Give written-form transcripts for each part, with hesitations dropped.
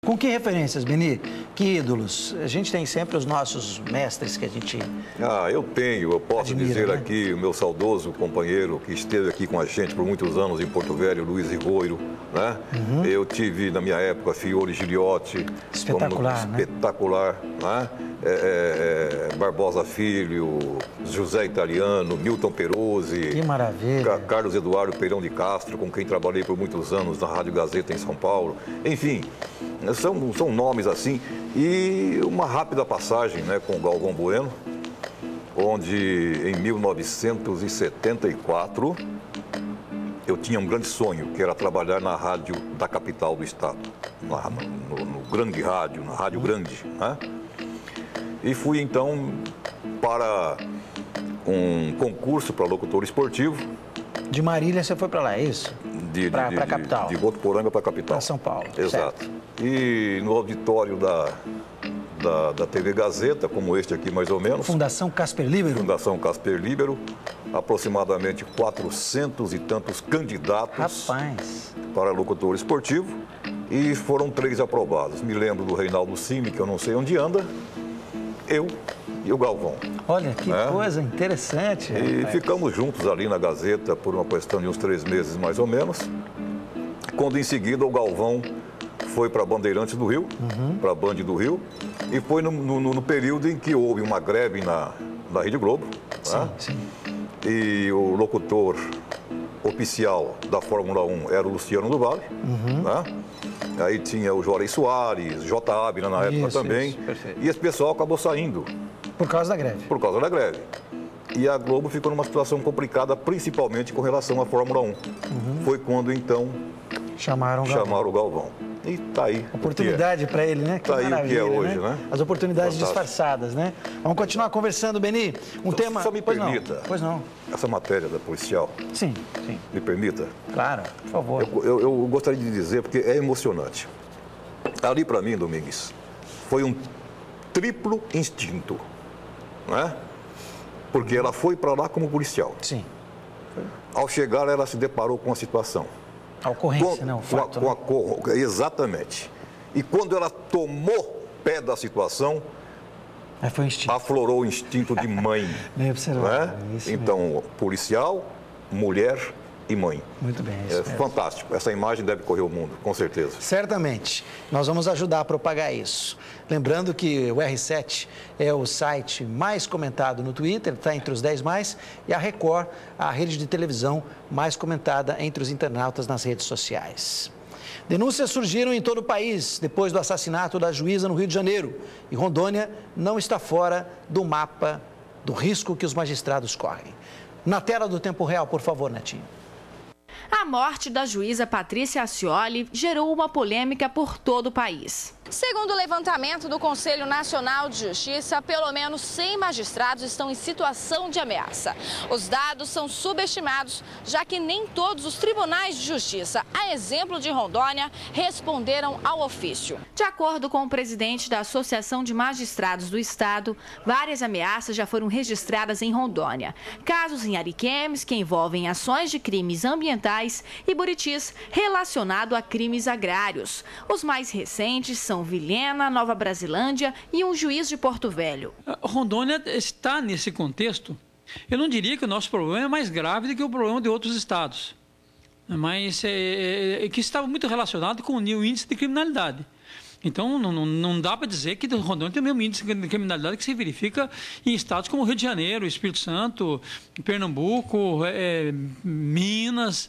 Com que referências, Beni? Que ídolos? A gente tem sempre os nossos mestres que a gente... eu posso admira, dizer né? aqui o meu saudoso companheiro que esteve aqui com a gente por muitos anos em Porto Velho, Luiz Rigoiro, né? Eu tive, na minha época, Fiore Giliotti. Espetacular, né? Espetacular, né? Barbosa Filho, José Italiano, Milton Perosi. Que maravilha. Carlos Eduardo Peirão de Castro, com quem trabalhei por muitos anos na Rádio Gazeta em São Paulo. Enfim, são nomes assim. E uma rápida passagem, né, com o Galvão Bueno, onde em 1974 eu tinha um grande sonho, que era trabalhar na rádio da capital do estado, no grande rádio, na Rádio Grande, né? E fui então para um concurso para locutor esportivo. De Marília você foi para lá, é isso? Para a capital. De Votuporanga para a capital. Para São Paulo. Exato. Certo. E no auditório da TV Gazeta, como este aqui mais ou menos. Fundação Casper Líbero. Fundação Casper Líbero, aproximadamente 400 e tantos candidatos para locutor esportivo, e foram 3 aprovados. Me lembro do Reinaldo Cime, que eu não sei onde anda, eu e o Galvão. Olha, que coisa interessante. E ficamos juntos ali na Gazeta por uma questão de uns 3 meses mais ou menos, quando em seguida o Galvão foi para Bandeirantes do Rio, para a Band do Rio, e foi no período em que houve uma greve na Rede Globo. Sim, né? sim. E o locutor oficial da Fórmula 1 era o Luciano do Vale. Né? Aí tinha o Juarez Soares, J. Ávila na época também. Isso, perfeito. E esse pessoal acabou saindo. Por causa da greve. Por causa da greve. E a Globo ficou numa situação complicada, principalmente com relação à Fórmula 1. Foi quando, então, chamaram o Galvão. E tá aí. Oportunidade para ele, né? Que tá aí o que é hoje, né? né? As oportunidades Fantástico. disfarçadas, né? Vamos continuar conversando, Beni. Tema... Só me permita. Pois não. Essa matéria da policial. Sim, sim. Me permita? Claro, por favor. Eu gostaria de dizer, porque é emocionante. Ali, para mim, Domingues, foi um triplo instinto, né? Porque ela foi para lá como policial. Sim. Ao chegar, ela se deparou com a situação. A ocorrência, não, o fato. Exatamente. E quando ela tomou pé da situação, foi instinto. aflorou o instinto de mãe. Bem observado, né? isso Então, mesmo. policial, mulher e mãe. Muito bem, isso mesmo. Fantástico. Essa imagem deve correr o mundo, com certeza. Certamente. Nós vamos ajudar a propagar isso. Lembrando que o R7 é o site mais comentado no Twitter, está entre os 10 mais, e a Record, a rede de televisão mais comentada entre os internautas nas redes sociais. Denúncias surgiram em todo o país depois do assassinato da juíza no Rio de Janeiro. E Rondônia não está fora do mapa do risco que os magistrados correm. Na tela do Tempo Real, por favor, Netinho. A morte da juíza Patrícia Ascioli gerou uma polêmica por todo o país. Segundo o levantamento do Conselho Nacional de Justiça, pelo menos 100 magistrados estão em situação de ameaça. Os dados são subestimados, já que nem todos os tribunais de justiça, a exemplo de Rondônia, responderam ao ofício. De acordo com o presidente da Associação de Magistrados do Estado, várias ameaças já foram registradas em Rondônia. Casos em Ariquemes, que envolvem ações de crimes ambientais, e Buritis, relacionado a crimes agrários. Os mais recentes são Vilhena, Nova Brasilândia e um juiz de Porto Velho. Rondônia está nesse contexto. Eu não diria que o nosso problema é mais grave do que o problema de outros estados, mas que estava muito relacionado com o índice de criminalidade. Então, não dá para dizer que Rondônia tem o mesmo índice de criminalidade que se verifica em estados como Rio de Janeiro, Espírito Santo, Pernambuco, Minas,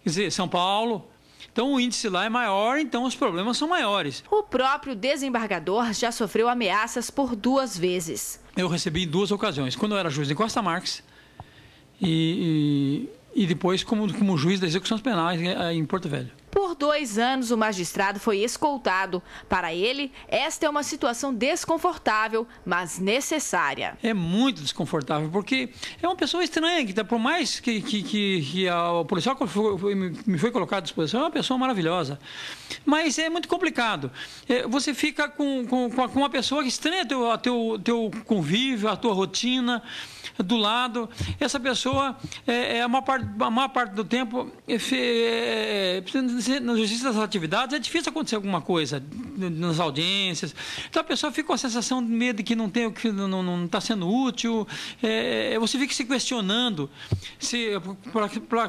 quer dizer, São Paulo. Então, o índice lá é maior, então os problemas são maiores. O próprio desembargador já sofreu ameaças por 2 vezes. Eu recebi em 2 ocasiões, quando eu era juiz de Costa Marques e depois como juiz das execuções penais em Porto Velho. Por 2 anos, o magistrado foi escoltado. Para ele, esta é uma situação desconfortável, mas necessária. É muito desconfortável, porque é uma pessoa estranha, que por mais que o policial que me foi colocado à disposição é uma pessoa maravilhosa. Mas é muito complicado. Você fica com uma pessoa que estranha teu convívio, a tua rotina, do lado. Essa pessoa, a maior parte do tempo, na justiça das atividades, é difícil acontecer alguma coisa nas audiências. Então a pessoa fica com a sensação de medo de que não está sendo útil. Você fica se questionando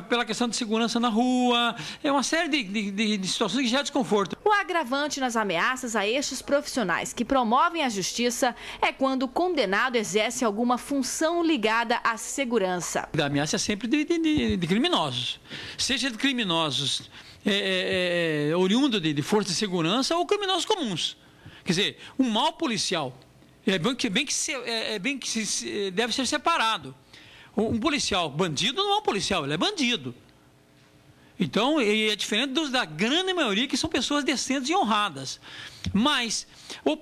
pela questão de segurança na rua. É uma série de situações que gera desconforto. O agravante nas ameaças a estes profissionais que promovem a justiça é quando o condenado exerce alguma função ligada à segurança. A ameaça é sempre de criminosos, seja de criminosos oriundos de forças de segurança ou criminosos comuns. Quer dizer, um mau policial deve ser separado. Um policial bandido não é um policial, ele é bandido. Então, é diferente da grande maioria, que são pessoas decentes e honradas. Mas o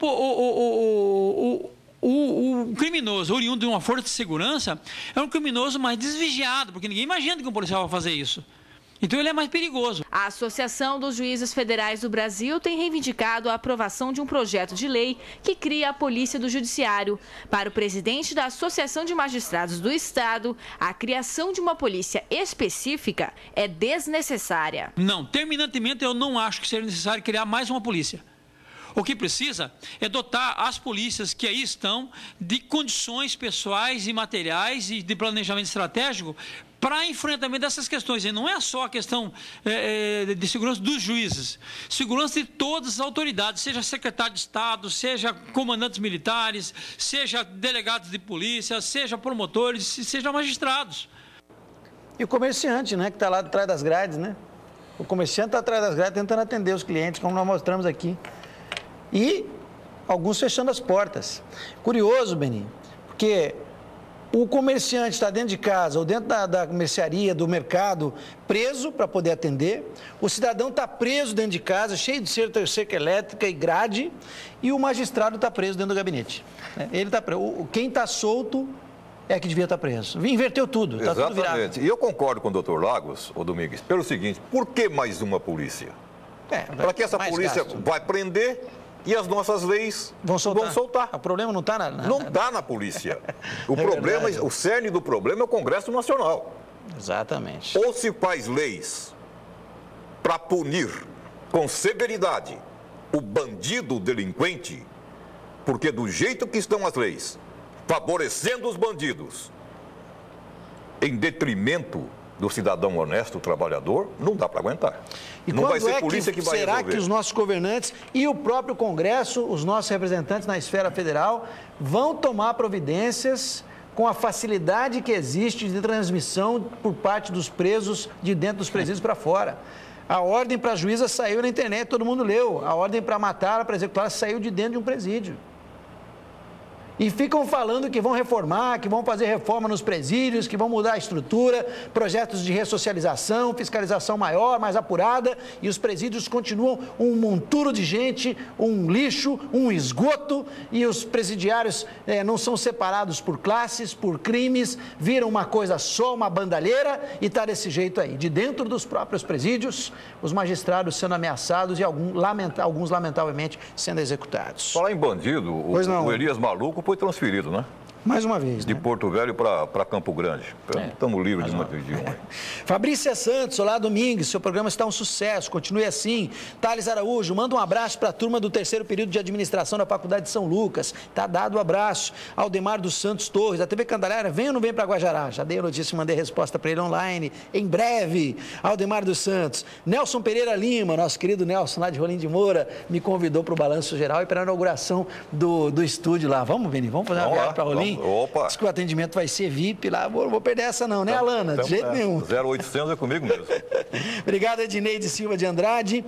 criminoso oriundo de uma força de segurança é um criminoso mais desvigiado, porque ninguém imagina que um policial vai fazer isso. Então ele é mais perigoso. A Associação dos Juízes Federais do Brasil tem reivindicado a aprovação de um projeto de lei que cria a Polícia do Judiciário. Para o presidente da Associação de Magistrados do Estado, a criação de uma polícia específica é desnecessária. Não, terminantemente eu não acho que seja necessário criar mais uma polícia. O que precisa é dotar as polícias que aí estão de condições pessoais e materiais e de planejamento estratégico para enfrentamento dessas questões. E não é só a questão de segurança dos juízes, segurança de todas as autoridades, seja secretário de Estado, seja comandantes militares, seja delegados de polícia, seja promotores, seja magistrados. E o comerciante, né, que está lá atrás das grades, né? O comerciante está atrás das grades tentando atender os clientes, como nós mostramos aqui. E alguns fechando as portas. Curioso, Beninho, porque o comerciante está dentro de casa ou dentro da mercearia, do mercado, preso para poder atender. O cidadão está preso dentro de casa, cheio de cerca elétrica e grade, e o magistrado está preso dentro do gabinete. Ele tá preso. Quem está solto é que devia estar preso. Inverteu tudo, está tudo virado. Exatamente. E eu concordo com o doutor Lagos, ô Domingues, pelo seguinte: por que mais uma polícia? Para que essa polícia vai prender e as nossas leis vão soltar. O problema não está Não está na polícia. O cerne do problema é o Congresso Nacional. Exatamente. Ou se faz leis para punir com severidade o bandido, o delinquente, porque do jeito que estão as leis, favorecendo os bandidos, em detrimento do cidadão honesto, trabalhador, não dá para aguentar. E não vai ser polícia que vai resolver. Será que os nossos governantes e o próprio Congresso, os nossos representantes na esfera federal, vão tomar providências com a facilidade que existe de transmissão por parte dos presos de dentro dos presídios para fora? A ordem para a juíza saiu na internet, todo mundo leu. A ordem para matar, para executar, saiu de dentro de um presídio. E ficam falando que vão reformar, que vão fazer reforma nos presídios, que vão mudar a estrutura, projetos de ressocialização, fiscalização maior, mais apurada, e os presídios continuam um monturo de gente, um lixo, um esgoto, e os presidiários não são separados por classes, por crimes, viram uma coisa só, uma bandalheira, e está desse jeito aí. De dentro dos próprios presídios, os magistrados sendo ameaçados e alguns lamentavelmente, sendo executados. Falar em bandido, o Elias Maluco foi transferido, né? Mais uma vez, de Porto Velho para Campo Grande. Estamos livres de uma. Fabrícia Santos, olá, Domingues. Seu programa está um sucesso, continue assim. Thales Araújo, manda um abraço para a turma do terceiro período de administração da Faculdade de São Lucas. Está dado o abraço. Aldemar dos Santos Torres, da TV Candelária, vem ou não vem para Guajará? Já dei a notícia e mandei resposta para ele online. Em breve, Aldemar dos Santos. Nelson Pereira Lima, nosso querido Nelson, lá de Rolim de Moura, me convidou para o Balanço Geral e para a inauguração do estúdio lá. Vamos, Vini? Vamos fazer uma viagem para Rolim? Opa! Diz que o atendimento vai ser VIP lá, não vou perder essa não, né, Alana? De jeito nenhum. 0800 é comigo mesmo. Obrigado, Edneide Silva de Andrade.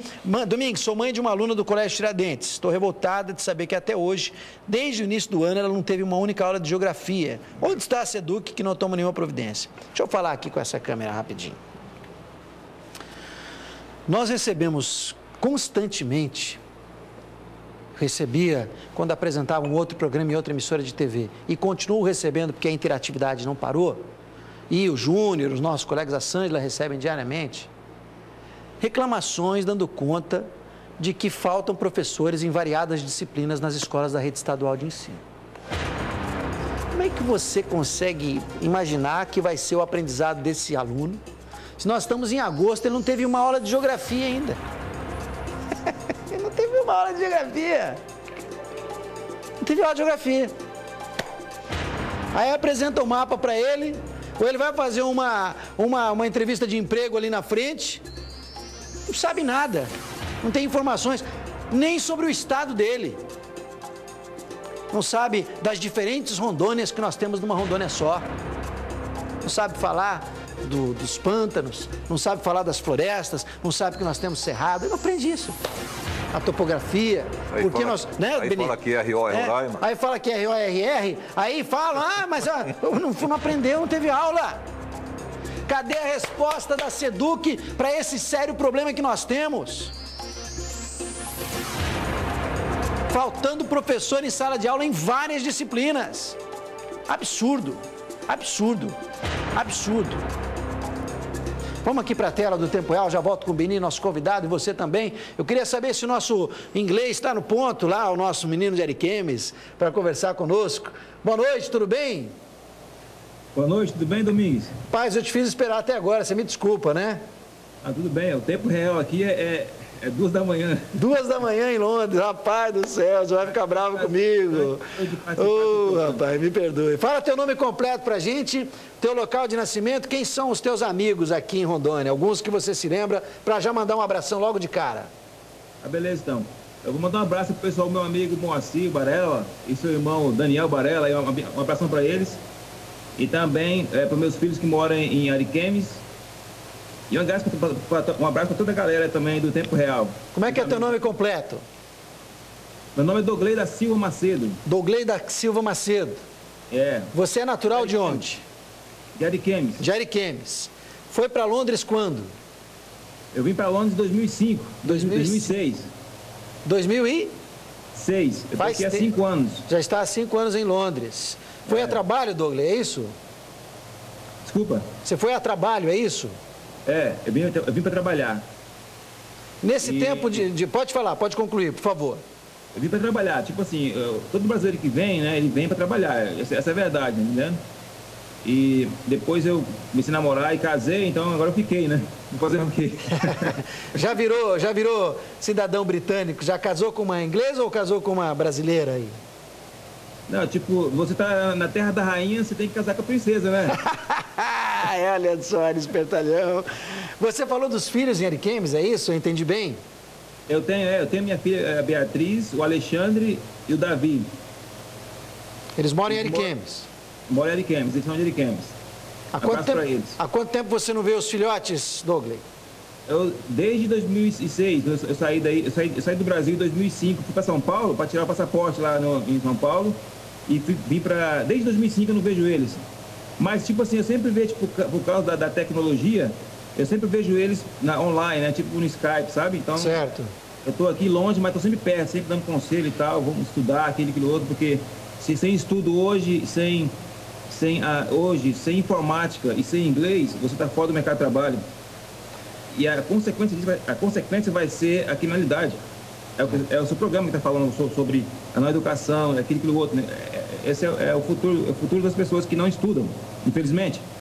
Domingos, sou mãe de uma aluna do Colégio Tiradentes. Estou revoltada de saber que até hoje, desde o início do ano, ela não teve uma única aula de geografia. Onde está a SEDUC que não toma nenhuma providência? Deixa eu falar aqui com essa câmera rapidinho. Nós recebemos constantemente, recebia quando apresentava um outro programa em outra emissora de TV e continuo recebendo porque a interatividade não parou, e o Júnior, os nossos colegas da Sângela recebem diariamente, reclamações dando conta de que faltam professores em variadas disciplinas nas escolas da rede estadual de ensino. como é que você consegue imaginar que vai ser o aprendizado desse aluno? Se nós estamos em agosto, ele não teve uma aula de geografia ainda. Ele não teve uma aula de geografia. Não teve aula de geografia. Aí apresenta o mapa para ele, ou ele vai fazer uma entrevista de emprego ali na frente, não sabe nada, não tem informações nem sobre o estado dele. Não sabe das diferentes Rondônias que nós temos numa Rondônia só. Não sabe falar dos pântanos, não sabe falar das florestas, não sabe que nós temos cerrado. Ele não aprende isso. A topografia, aí porque fala, nós... Né, aí fala que RO é Roraima. Aí fala que é RORR, aí fala, mas não aprendeu, não teve aula. Cadê a resposta da SEDUC para esse sério problema que nós temos? Faltando professor em sala de aula em várias disciplinas. Absurdo, absurdo, absurdo. Vamos aqui para a tela do Tempo Real, já volto com o Beni, nosso convidado, e você também. Eu queria saber se o nosso inglês está no ponto lá, o nosso menino de Ariquemes, para conversar conosco. Boa noite, tudo bem? Boa noite, tudo bem, Domingos? Paz, eu te fiz esperar até agora, você me desculpa, né? Ah, tudo bem, o tempo real aqui é 2 da manhã. 2 da manhã em Londres, rapaz do céu, você vai ficar bravo comigo. Rapaz, me perdoe. Fala teu nome completo pra gente, teu local de nascimento, quem são os teus amigos aqui em Rondônia, alguns que você se lembra, pra já mandar um abração logo de cara. Ah, beleza, então. Eu vou mandar um abraço pro pessoal, meu amigo Moacir Barela e seu irmão Daniel Barela, e um abração pra eles. E também para meus filhos que moram em Ariquemes. E um abraço para toda a galera também do Tempo Real. Como é que é teu nome completo? Meu nome é Dogley da Silva Macedo. Dogley da Silva Macedo. É. Você é natural de onde? De Ariquemes. De Ariquemes. Foi para Londres quando? Eu vim para Londres em 2005. 2006. 2006. Eu tô aqui há 5 anos. Já está há 5 anos em Londres. Foi a trabalho, Dogley, é isso? Desculpa. Você foi a trabalho, é isso? É, eu vim para trabalhar. Nesse tempo de... Pode falar, pode concluir, por favor. Eu vim para trabalhar, tipo assim, todo brasileiro que vem, né, ele vem para trabalhar, essa é a verdade, né? E depois eu comecei a namorar e casei, então agora eu fiquei, né? Vou fazer o quê? Já virou cidadão britânico, já casou com uma inglesa ou casou com uma brasileira aí? Não, tipo, você tá na terra da rainha, você tem que casar com a princesa, né? Olha só, espertalhão. Você falou dos filhos em Ariquemes, é isso? Eu entendi bem? Eu tenho minha filha a Beatriz, o Alexandre e o Davi. Eles moram em Ariquemes? Moram em Ariquemes, eles são de Ariquemes. Há quanto tempo você não vê os filhotes, Dogley? Desde 2006, eu saí do Brasil em 2005, fui para São Paulo para tirar o passaporte lá em São Paulo e vim para... Desde 2005 eu não vejo eles. Mas, tipo assim, eu sempre vejo, tipo, por causa da tecnologia, eu sempre vejo eles online, né? Tipo no Skype, sabe? Então, certo. Eu tô aqui longe, mas tô sempre perto, sempre dando conselho e tal, vamos estudar aquilo outro, porque sem estudo hoje, sem informática e sem inglês, você tá fora do mercado de trabalho. E a consequência vai ser a criminalidade. É o seu programa que está falando sobre a não educação, aquilo outro. Né? Esse é o futuro das pessoas que não estudam, infelizmente.